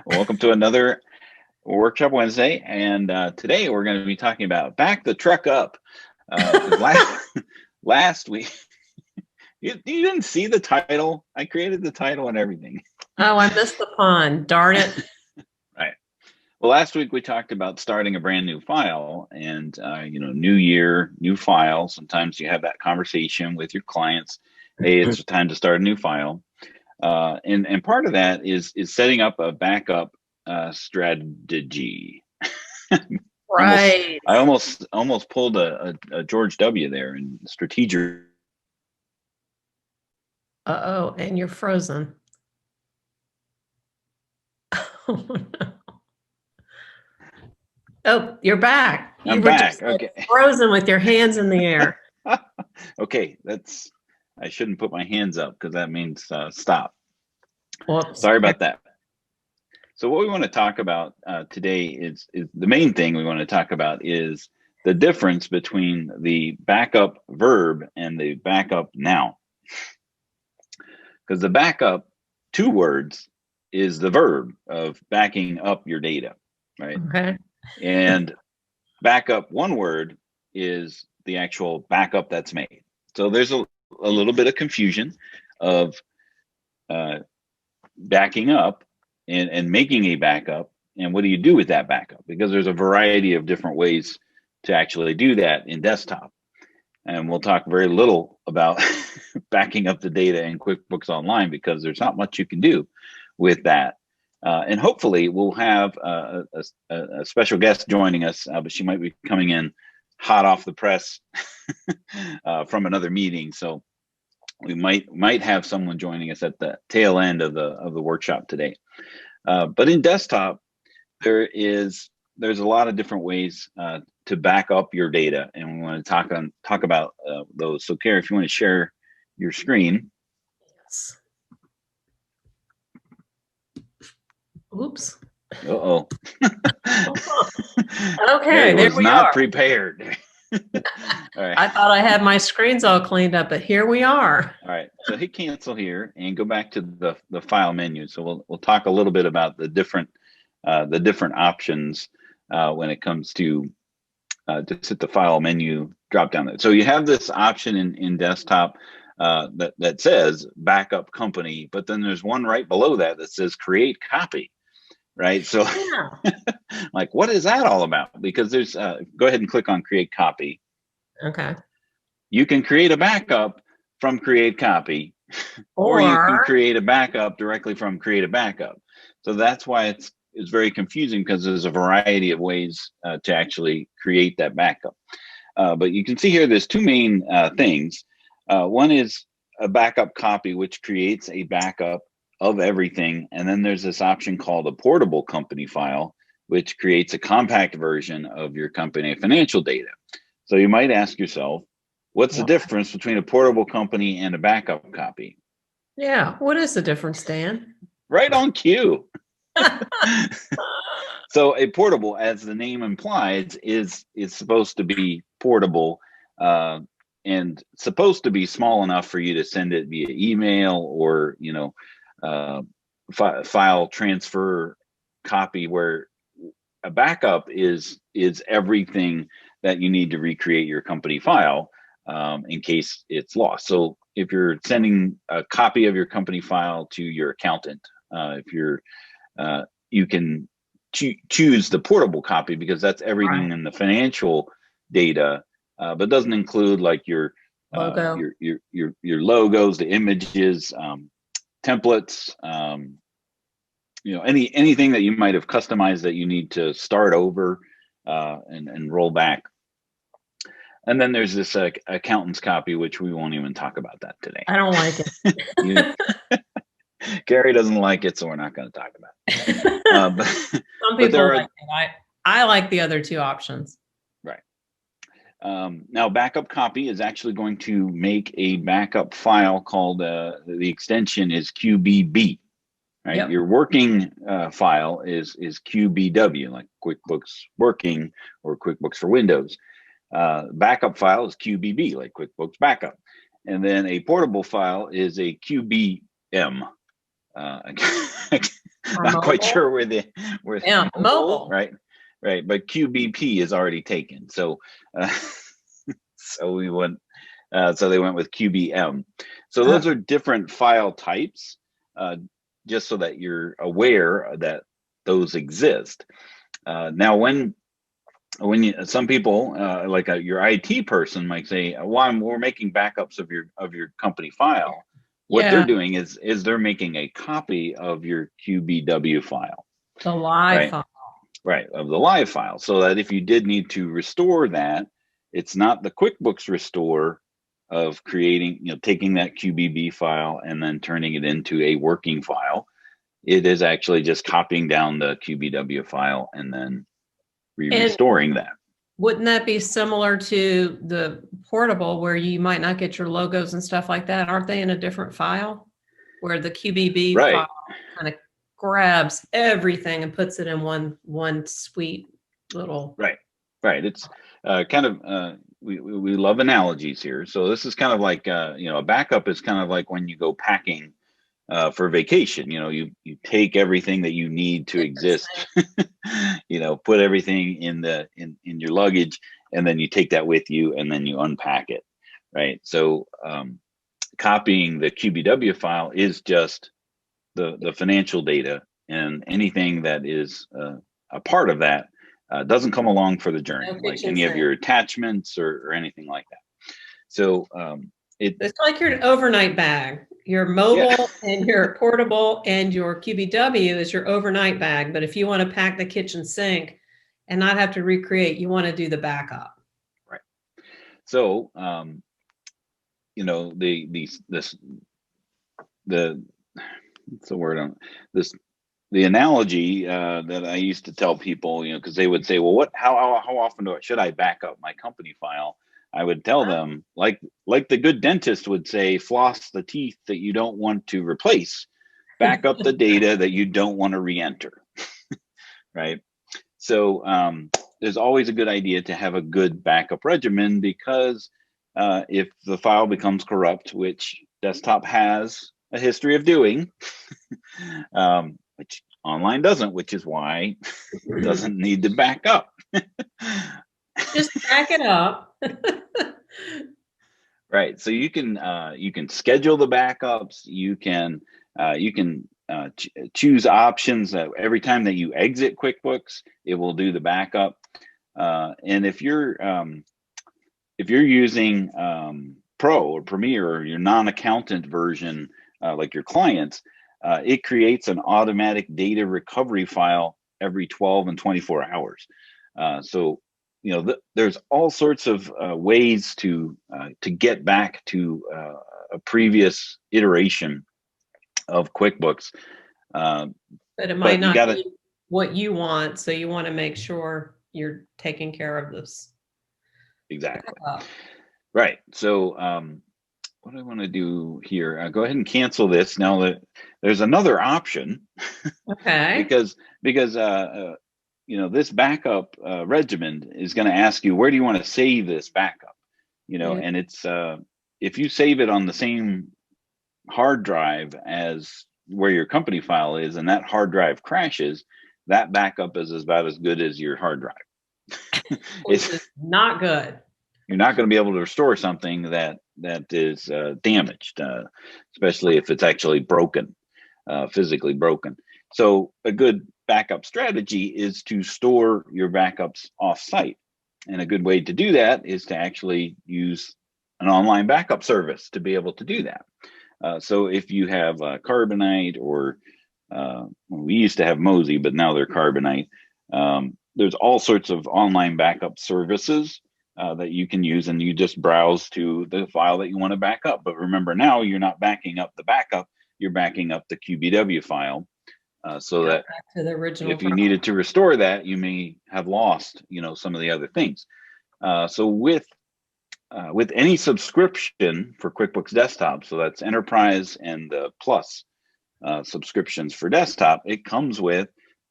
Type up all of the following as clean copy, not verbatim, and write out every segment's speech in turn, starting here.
Welcome to another Workshop Wednesday, and today we're going to be talking about back the truck up. 'Cause last week, you didn't see the title. I created the title and everything. Oh, I missed the pun. Darn it. Right. Well, last week we talked about starting a brand new file, and new year, new file. Sometimes you have that conversation with your clients. Hey, it's time to start a new file. And part of that is setting up a backup strategy. Right. I almost pulled a George W. there in strategic. Uh-oh, and you're frozen. Oh, no. Oh, you're back. I'm were back. Just, okay. Frozen with your hands in the air. Okay, I shouldn't put my hands up because that means stop. Whoops. Sorry about that. So what we want to talk about today is the main thing we want to talk about is the difference between the backup verb and the backup noun. Because the backup, 2 words, is the verb of backing up your data, right? Okay. And backup, 1 word, is the actual backup that's made. So there's a little bit of confusion of backing up and making a backup, and what do you do with that backup? Because there's a variety of different ways to actually do that in desktop. And we'll talk very little about backing up the data in QuickBooks Online because there's not much you can do with that. And hopefully we'll have a special guest joining us, but she might be coming in hot off the press from another meeting. So we might have someone joining us at the tail end of the workshop today. But in desktop, there's a lot of different ways to back up your data, and we want to talk about those. So, Carrie, if you want to share your screen. Yes. Oops. Uh-oh. Okay, it there was we not are. prepared. All right. I thought I had my screens all cleaned up, but here we are. All right. So hit cancel here and go back to the file menu. So we'll talk a little bit about the different options when it comes to just hit the file menu drop down there. So you have this option in desktop that says backup company, but then there's one right below that says create copy. Right. So Yeah. like, what is that all about? Because there's go ahead and click on create copy. Okay. You can create a backup from create copy, or you can create a backup directly from create a backup. So that's why it's very confusing, because there's a variety of ways to actually create that backup. But you can see here there's 2 main things. One is a backup copy, which creates a backup of everything. And then there's this option called a portable company file, which creates a compact version of your company financial data. So you might ask yourself, what's the difference between a portable company and a backup copy? Yeah. What is the difference, Dan? Right on cue. So a portable, as the name implies, is supposed to be portable and supposed to be small enough for you to send it via email or file transfer copy, where a backup is everything that you need to recreate your company file in case it's lost. So if you're sending a copy of your company file to your accountant, you can choose the portable copy, because that's everything in the financial data, but doesn't include like your logo, your logos, the images, templates, anything that you might have customized that you need to start over and roll back. And then there's this accountant's copy, which we won't even talk about that today. I don't like it. Gary doesn't like it, so we're not going to talk about it. But some people like it. I like the other 2 options. Right. Now, backup copy is actually going to make a backup file called, the extension is QBB. Right. Yep. Your working file is QBW, like QuickBooks Working or QuickBooks for Windows. Backup file is QBB, like QuickBooks Backup. And then a portable file is a QBM. Not quite sure where mobile, right, but QBP is already taken. So, so we went. So they went with QBM. So those are different file types, just so that you're aware that those exist. Now, when some people like your IT person might say, "Well, we're making backups of your company file." What they're doing is they're making a copy of your QBW file, the live file, right, of the live file, so that if you did need to restore that, it's not the QuickBooks restore of creating, taking that QBB file and then turning it into a working file. It is actually just copying down the QBW file and then restoring that. Wouldn't that be similar to the portable where you might not get your logos and stuff like that? Aren't they in a different file where the QBB file kind of grabs everything and puts it in one sweet little... Right. It's kind of, we love analogies here. So this is kind of like, a backup is kind of like when you go packing for vacation. You take everything that you need to exist, put everything in your luggage, and then you take that with you, and then you unpack it, right? So copying the QBW file is just the financial data, and anything that is a part of that doesn't come along for the journey, like any of your attachments or anything like that. So it's like your overnight bag. Your mobile and your portable and your QBW is your overnight bag. But if you want to pack the kitchen sink and not have to recreate, you want to do the backup. Right. So, the analogy that I used to tell people, because they would say, well, how often should I back up my company file? I would tell them, like the good dentist would say, floss the teeth that you don't want to replace, back up the data that you don't want to re-enter, right? So there's always a good idea to have a good backup regimen, because if the file becomes corrupt, which desktop has a history of doing, which online doesn't, which is why it doesn't need to back up. Just back it up. Right. So you can schedule the backups. You can choose options that every time that you exit QuickBooks, it will do the backup. And if you're using Pro or Premier or your non-accountant version, like your clients, it creates an automatic data recovery file every 12 and 24 hours. So there's all sorts of ways to get back to a previous iteration of QuickBooks. But it might not be what you want, so you want to make sure you're taking care of this. Exactly. Right. So what I want to do here, go ahead and cancel this. Now that there's another option, okay, because this backup regimen is going to ask you, where do you want to save this backup? And it's if you save it on the same hard drive as where your company file is, and that hard drive crashes, that backup is about as good as your hard drive. It's not good. You're not going to be able to restore something that is damaged, especially if it's actually broken, physically broken. So a good backup strategy is to store your backups off-site. And a good way to do that is to actually use an online backup service to be able to do that. So if you have Carbonite, or we used to have Mozy, but now they're Carbonite. There's all sorts of online backup services that you can use, and you just browse to the file that you want to back up. But remember, now you're not backing up the backup, you're backing up the QBW file, so that to the original if you needed to restore that, you may have lost, some of the other things. So with any subscription for QuickBooks Desktop, so that's Enterprise and the Plus subscriptions for desktop, it comes with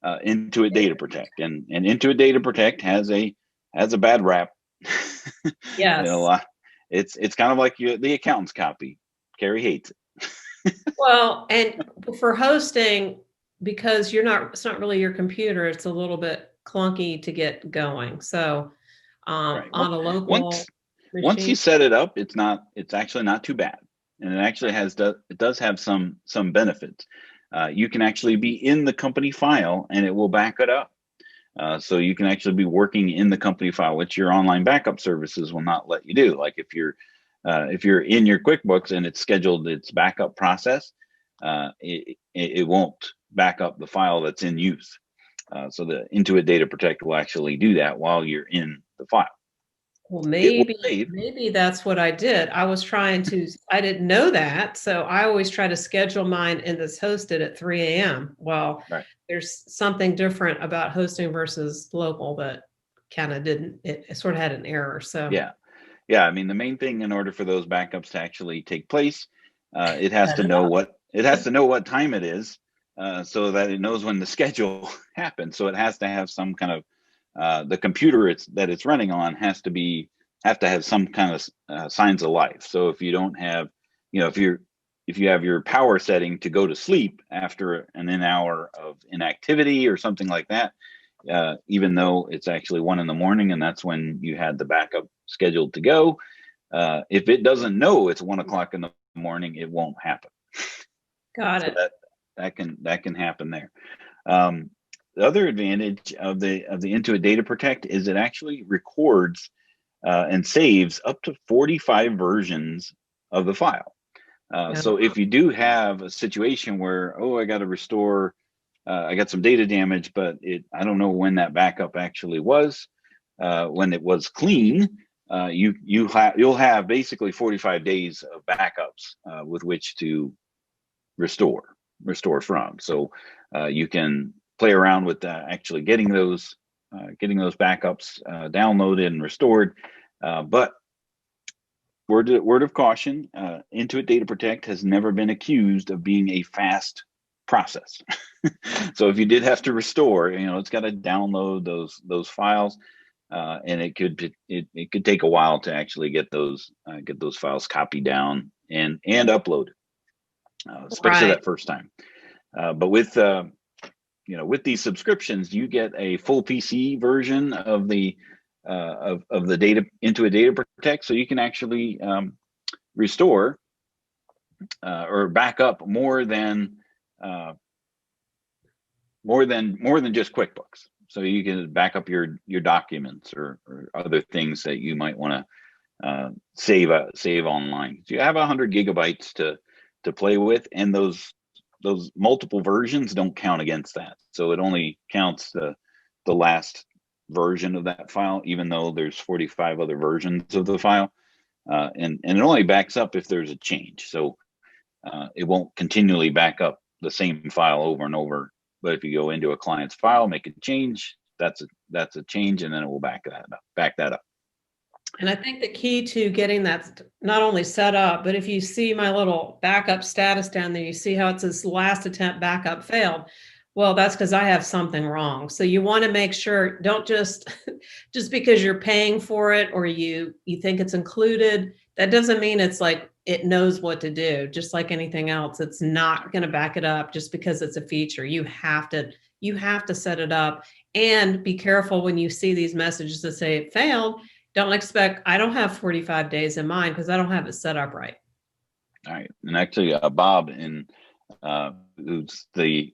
Intuit Data Protect, and Intuit Data Protect has a bad rap. Yes. It's kind of like the accountant's copy. Carrie hates it. Well, and for hosting, because it's not really your computer, it's a little bit clunky to get going. So Right. on Well, a local once you machine. set it up, it's actually not too bad, and it actually it does have some benefits. You can actually be in the company file, and it will back it up. So you can actually be working in the company file, which your online backup services will not let you do. Like if you're in your QuickBooks and it's scheduled its backup process, it won't back up the file that's in use. So the Intuit Data Protect will actually do that while you're in the file. Well, It will save. maybe that's what I did. I didn't know that. So I always try to schedule mine in this hosted at 3 a.m. Well, Right. there's something different about hosting versus local that kind of it sort of had an error. So Yeah. Yeah. I mean, the main thing in order for those backups to actually take place, it has set to it know up. what time it is, so that it knows when the schedule happens. So it has to have some kind of the computer that it's running on has to have some kind of signs of life. So if you don't have, if you have your power setting to go to sleep after an hour of inactivity or something like that, even though it's actually 1 a.m. and that's when you had the backup scheduled to go, if it doesn't know it's 1 o'clock in the morning, it won't happen. Got So it. that can happen there. The other advantage of the Intuit Data Protect is it actually records and saves up to 45 versions of the file. So if you do have a situation where, I got to restore, I got some data damage, but I don't know when that backup actually was, when it was clean, you'll have basically 45 days of backups with which to restore from. So you can play around with actually getting those backups downloaded and restored. But word of caution, Intuit Data Protect has never been accused of being a fast process. So if you did have to restore, it's got to download those files, and it could take a while to actually get those files copied down and uploaded, especially Right. that first time. But with these subscriptions, you get a full PC version of the data Intuit Data Protect, so you can actually restore or back up more than just QuickBooks. So you can back up your documents or other things that you might want to save online. So you have 100 gigabytes to play with, and those multiple versions don't count against that. So it only counts the last version of that file, even though there's 45 other versions of the file, and it only backs up if there's a change. So it won't continually back up the same file over and over. But if you go into a client's file, make a change, that's a change, and then it will back that up. And I think the key to getting that not only set up, but if you see my little backup status down there, you see how it says last attempt backup failed. Well, that's because I have something wrong. So you want to make sure, don't just because you're paying for it or you think it's included, that doesn't mean it's like it knows what to do. Just like anything else, it's not going to back it up just because it's a feature. You have to set it up and be careful when you see these messages that say it failed. Don't expect, I don't have 45 days in mind because I don't have it set up right. All right. And actually, Bob, who's the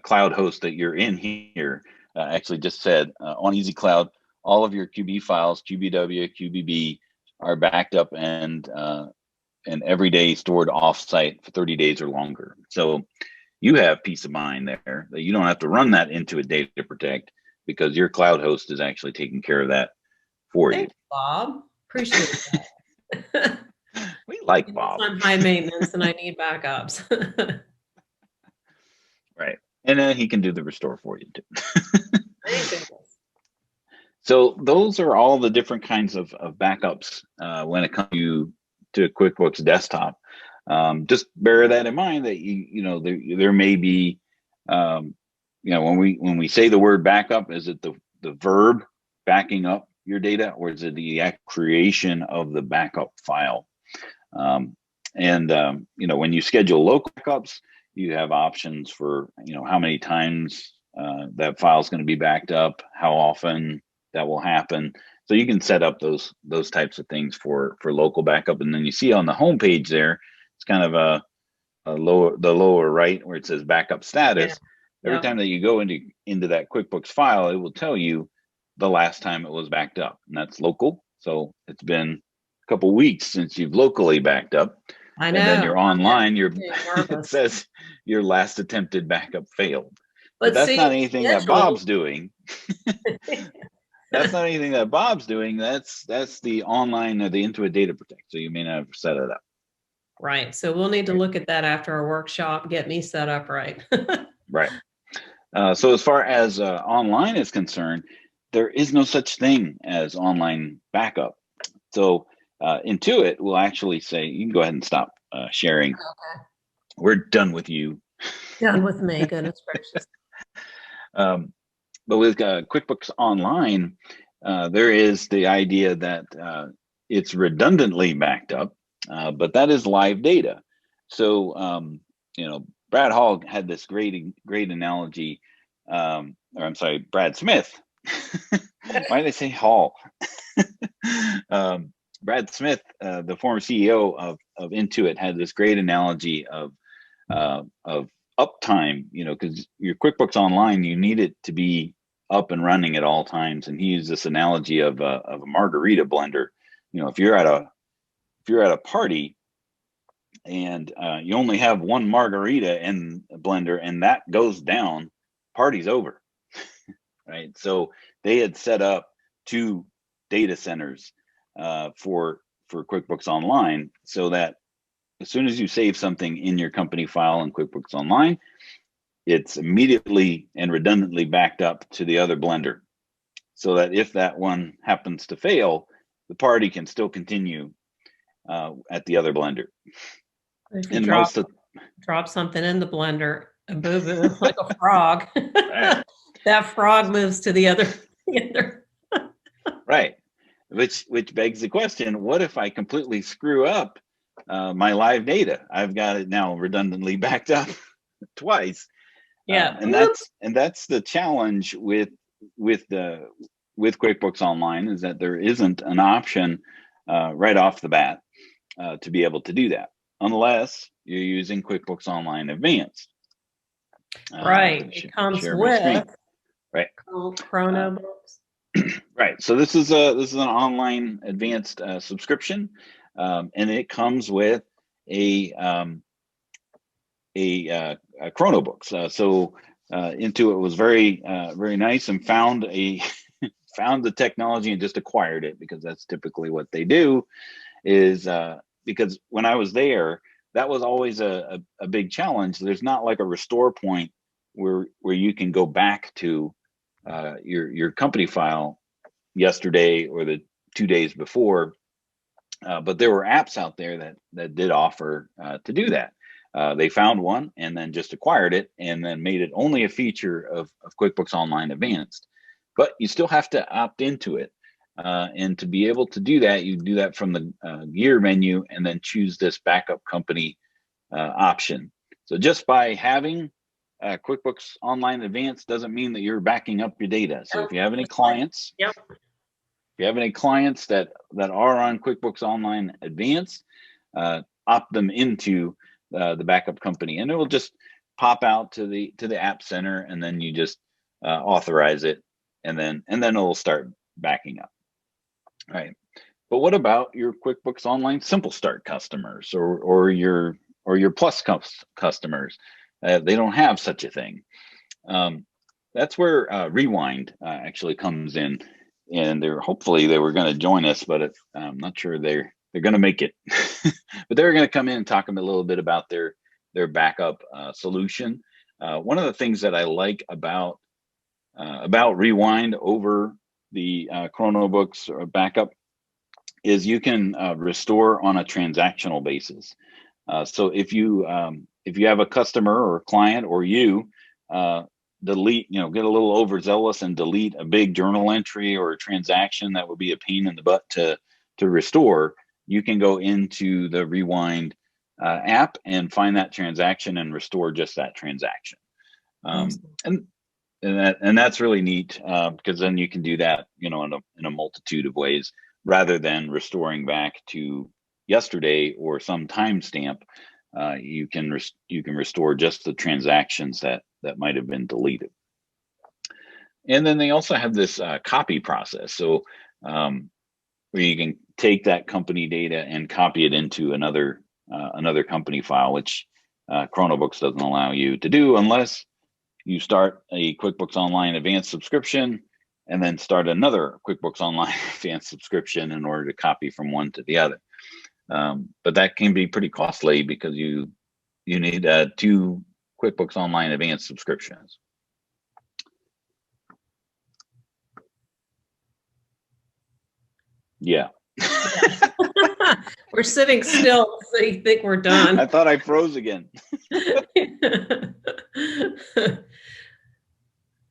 cloud host that you're in here, actually just said on Easy Cloud, all of your QB files, QBW, QBB, are backed up and every day stored offsite for 30 days or longer. So you have peace of mind there that you don't have to run that into a Data Protect because your cloud host is actually taking care of that for you. Thanks, Bob. Appreciate that. We like Bob. I'm high maintenance and I need backups. Right. And then he can do the restore for you too. So those are all the different kinds of backups when it comes to QuickBooks Desktop. Just bear that in mind that there may be when we say the word backup, is it the verb backing up your data, or is it the creation of the backup file? When you schedule local backups, you have options for, how many times that file is going to be backed up, how often that will happen. So you can set up those types of things for local backup. And then you see on the home page there, it's kind of the lower right where it says backup status. Yeah. Every time that you go into that QuickBooks file, it will tell you the last time it was backed up, and that's local. So it's been a couple weeks since you've locally backed up. I know. And then you're online, it says your last attempted backup failed. But that's not anything that Bob's doing. That's not anything that Bob's doing. That's the online or the Intuit Data Protect. So you may not have set it up. Right. So we'll need to look at that after our workshop, get me set up right. Right. So as far as online is concerned, there is no such thing as online backup. So Intuit will actually say, you can go ahead and stop sharing. Okay. We're done with you. Done with me, goodness gracious. But with QuickBooks Online, there is the idea that it's redundantly backed up, but that is live data. So, Brad Hall had this great analogy, or I'm sorry, Brad Smith. Why did I say Hall? Brad Smith, the former CEO of Intuit, had this great analogy of uptime, because your QuickBooks Online, you need it to be up and running at all times. And he used this analogy of a margarita blender. If you're at a party and you only have one margarita in a blender and that goes down, party's over, right? So they had set up 2 data centers for QuickBooks Online, so that as soon as you save something in your company file in QuickBooks Online, it's immediately and redundantly backed up to the other blender, so that if that one happens to fail, the party can still continue at the other blender. If you drop something in the blender, a boo-boo, like a frog, right. That frog moves to the other. Right. Which begs the question, what if I completely screw up my live data? I've got it now redundantly backed up twice. Yeah. And that's the challenge with QuickBooks Online, is that there isn't an option right off the bat to be able to do that, unless you're using QuickBooks Online Advanced. Right. It comes with right. ChronoBooks. Right. So this is an online advanced subscription, and it comes with a ChronoBooks. So Intuit was very nice and found the technology and just acquired it, because that's typically what they do. Is because when I was there, that was always a big challenge. There's not like a restore point where you can go back to your company file yesterday or the 2 days before, but there were apps out there that did offer to do that. They found one and then just acquired it and then made it only a feature of QuickBooks Online Advanced. But you still have to opt into it. And to be able to do that, you do that from the gear menu and then choose this backup company option. So just by having QuickBooks Online Advanced doesn't mean that you're backing up your data. So if you have any clients, yep. If you have any clients that are on QuickBooks Online Advanced, opt them into the backup company, and it will just pop out to the App Center, and then you just authorize it, and then it will start backing up. All right. But what about your QuickBooks Online Simple Start customers or your Plus customers? They don't have such a thing. That's where Rewind actually comes in. And hopefully they were going to join us, but I'm not sure they're going to make it. But they're going to come in and talk a little bit about their backup solution. One of the things that I like about Rewind over the ChronoBooks or backup is you can restore on a transactional basis. So if you have a customer or a client or you delete, get a little overzealous and delete a big journal entry or a transaction that would be a pain in the butt to restore, you can go into the Rewind app and find that transaction and restore just that transaction. And that's really neat, because then you can do that, in a multitude of ways, rather than restoring back to yesterday or some timestamp. You can restore just the transactions that might have been deleted. And then they also have this copy process. So where you can take that company data and copy it into another company file, which Chronobooks doesn't allow you to do unless you start a QuickBooks Online Advanced subscription and then start another QuickBooks Online Advanced subscription in order to copy from one to the other. But that can be pretty costly because you need 2 QuickBooks Online Advanced subscriptions. Yeah. We're sitting still, so you think we're done. I thought I froze again.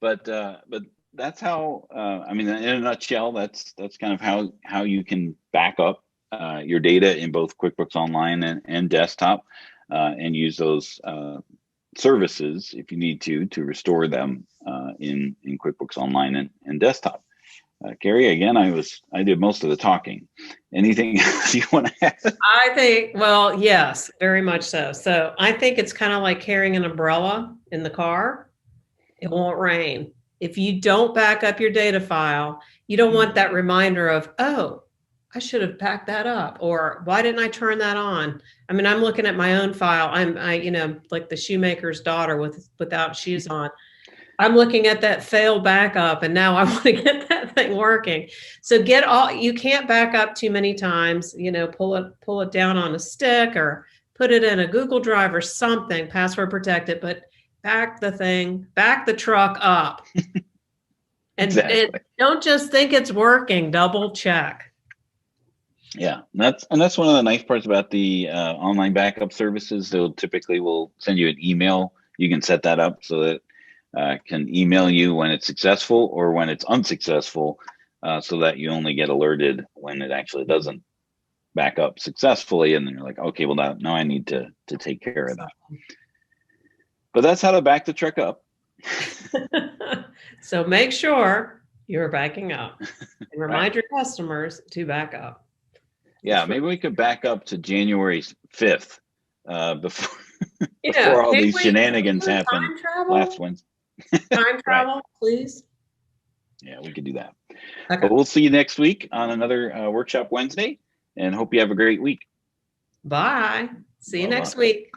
But that's how, in a nutshell, that's kind of how you can back up your data in both QuickBooks Online and desktop, and use those services if you need to restore them in QuickBooks Online and desktop. Carrie, again, I did most of the talking. Anything else you want to add? I think, well, yes, very much so. So I think it's kind of like carrying an umbrella in the car. It won't rain. If you don't back up your data file, you don't want that reminder of, oh, I should have backed that up, or why didn't I turn that on? I'm looking at my own file. I like the shoemaker's daughter without shoes on. I'm looking at that failed backup, and now I want to get that thing working. So you can't back up too many times, pull it down on a stick or put it in a Google Drive or something, password protected, but back the truck up. And, exactly. And don't just think it's working, double check. Yeah, that's one of the nice parts about the online backup services. They'll typically will send you an email. You can set that up so that can email you when it's successful or when it's unsuccessful, so that you only get alerted when it actually doesn't back up successfully, and then you're like, okay, well now I need to take care of that. But that's how to back the truck up. So make sure you're backing up and remind your customers to back up. Yeah, maybe we could back up to January 5th before all these shenanigans happened last Wednesday. Time travel, please. Yeah, we could do that. Okay. But we'll see you next week on another Workshop Wednesday, and hope you have a great week. Bye. See you next week.